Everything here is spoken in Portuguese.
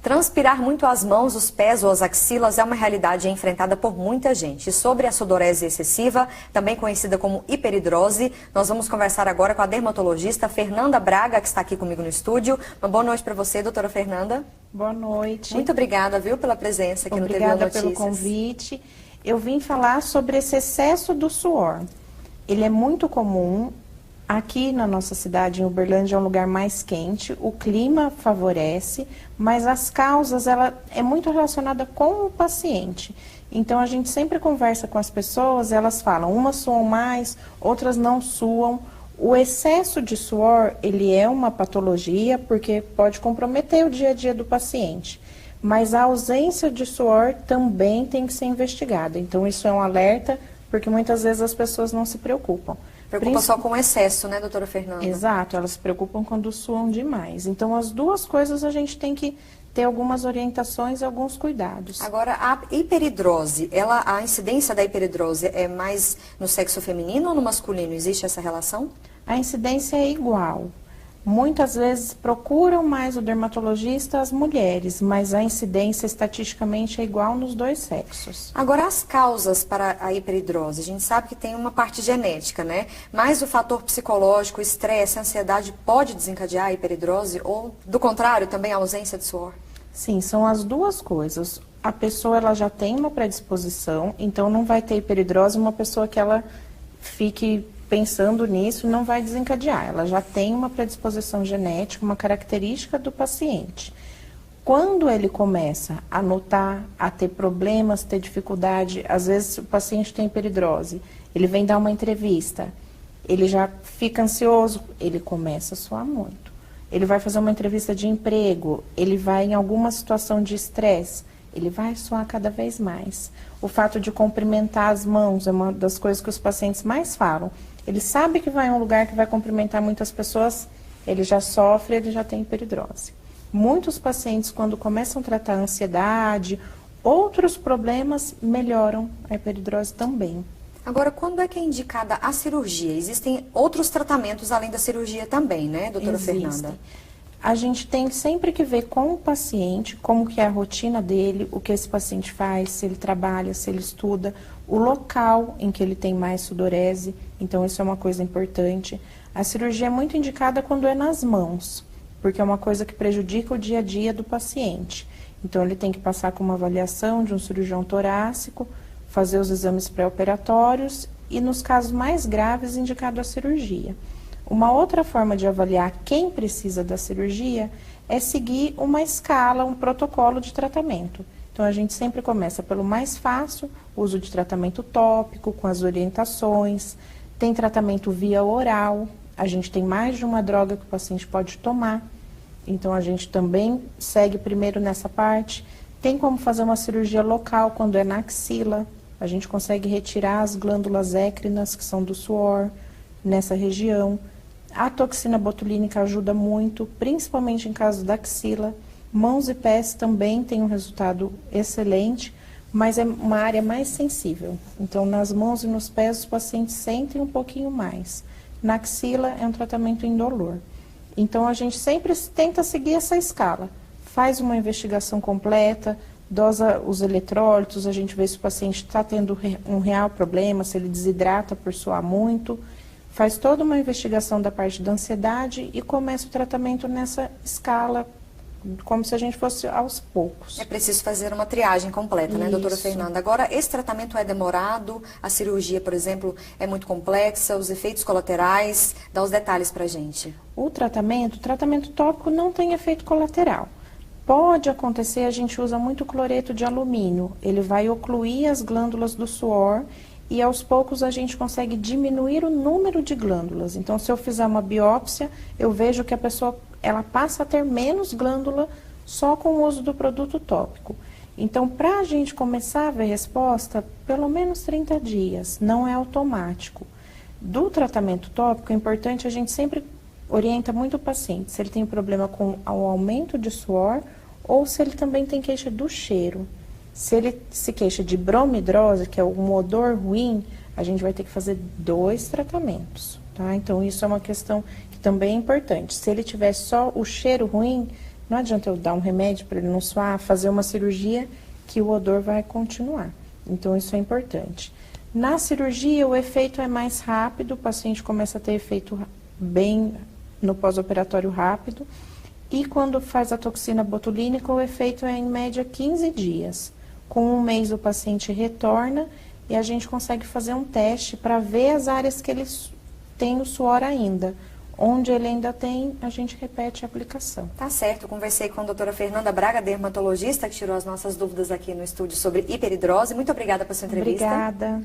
Transpirar muito as mãos, os pés ou as axilas é uma realidade enfrentada por muita gente. E sobre a sudorese excessiva, também conhecida como hiperidrose, nós vamos conversar agora com a dermatologista Fernanda Braga, que está aqui comigo no estúdio. Uma boa noite para você, doutora Fernanda. Boa noite. Muito obrigada, viu, pela presença aqui no TV Notícias. Notícias. Obrigada pelo convite. Eu vim falar sobre esse excesso do suor. Ele é muito comum. Aqui na nossa cidade, em Uberlândia, é um lugar mais quente, o clima favorece, mas as causas, ela é muito relacionada com o paciente. Então, a gente sempre conversa com as pessoas, elas falam, umas suam mais, outras não suam. O excesso de suor, ele é uma patologia, porque pode comprometer o dia a dia do paciente. Mas a ausência de suor também tem que ser investigada. Então, isso é um alerta, porque muitas vezes as pessoas não se preocupam. Preocupa só com o excesso, né, doutora Fernanda? Exato, elas se preocupam quando suam demais. Então, as duas coisas a gente tem que ter algumas orientações e alguns cuidados. Agora, a hiperidrose, a incidência da hiperidrose é mais no sexo feminino ou no masculino? Existe essa relação? A incidência é igual. Muitas vezes procuram mais o dermatologista as mulheres, mas a incidência estatisticamente é igual nos dois sexos. Agora, as causas para a hiperidrose, a gente sabe que tem uma parte genética, né? Mas o fator psicológico, o estresse, a ansiedade pode desencadear a hiperidrose ou, do contrário, também a ausência de suor? Sim, são as duas coisas. A pessoa ela já tem uma predisposição, então não vai ter hiperidrose uma pessoa que ela fique pensando nisso, não vai desencadear. Ela já tem uma predisposição genética, uma característica do paciente. Quando ele começa a notar, a ter problemas, ter dificuldade, às vezes o paciente tem hiperidrose, ele vem dar uma entrevista, ele já fica ansioso, ele começa a suar muito. Ele vai fazer uma entrevista de emprego, ele vai em alguma situação de estresse, ele vai suar cada vez mais. O fato de cumprimentar as mãos é uma das coisas que os pacientes mais falam. Ele sabe que vai em um lugar que vai cumprimentar muitas pessoas, ele já sofre, ele já tem hiperidrose. Muitos pacientes, quando começam a tratar a ansiedade, outros problemas melhoram a hiperidrose também. Agora, quando é que é indicada a cirurgia? Existem outros tratamentos além da cirurgia também, né, doutora Fernanda? A gente tem sempre que ver com o paciente, como que é a rotina dele, o que esse paciente faz, se ele trabalha, se ele estuda, o local em que ele tem mais sudorese, então isso é uma coisa importante. A cirurgia é muito indicada quando é nas mãos, porque é uma coisa que prejudica o dia a dia do paciente. Então ele tem que passar com uma avaliação de um cirurgião torácico, fazer os exames pré-operatórios e nos casos mais graves indicado a cirurgia. Uma outra forma de avaliar quem precisa da cirurgia é seguir uma escala, um protocolo de tratamento. Então, a gente sempre começa pelo mais fácil, uso de tratamento tópico, com as orientações. Tem tratamento via oral, a gente tem mais de uma droga que o paciente pode tomar. Então, a gente também segue primeiro nessa parte. Tem como fazer uma cirurgia local quando é na axila. A gente consegue retirar as glândulas écrinas, que são do suor, nessa região. A toxina botulínica ajuda muito, principalmente em caso da axila. Mãos e pés também têm um resultado excelente, mas é uma área mais sensível. Então, nas mãos e nos pés, os pacientes sentem um pouquinho mais. Na axila, é um tratamento indolor. Então, a gente sempre tenta seguir essa escala. Faz uma investigação completa, dosa os eletrólitos, a gente vê se o paciente está tendo um real problema, se ele desidrata por suar muito. Faz toda uma investigação da parte da ansiedade e começa o tratamento nessa escala, como se a gente fosse aos poucos. É preciso fazer uma triagem completa, né, doutora Isso. Fernanda? Agora, esse tratamento é demorado, a cirurgia, por exemplo, é muito complexa, os efeitos colaterais, dá os detalhes pra gente. O tratamento tópico não tem efeito colateral. Pode acontecer, a gente usa muito cloreto de alumínio, ele vai ocluir as glândulas do suor e aos poucos a gente consegue diminuir o número de glândulas. Então, se eu fizer uma biópsia, eu vejo que a pessoa ela passa a ter menos glândula só com o uso do produto tópico. Então, para a gente começar a ver resposta, pelo menos 30 dias, não é automático. Do tratamento tópico, é importante, a gente sempre orienta muito o paciente, se ele tem problema com o aumento de suor ou se ele também tem queixa do cheiro. Se ele se queixa de bromidrose, que é um odor ruim, a gente vai ter que fazer 2 tratamentos, tá? Então, isso é uma questão que também é importante. Se ele tiver só o cheiro ruim, Não adianta eu dar um remédio para ele não suar, fazer uma cirurgia que o odor vai continuar. Então, isso é importante. Na cirurgia, o efeito é mais rápido, o paciente começa a ter efeito bem no pós-operatório rápido. E quando faz a toxina botulínica, o efeito é em média 15 dias. Com um mês o paciente retorna e a gente consegue fazer um teste para ver as áreas que ele tem o suor ainda. Onde ele ainda tem, a gente repete a aplicação. Tá certo, conversei com a doutora Fernanda Braga, dermatologista, que tirou as nossas dúvidas aqui no estúdio sobre hiperidrose. Muito obrigada pela sua entrevista. Obrigada.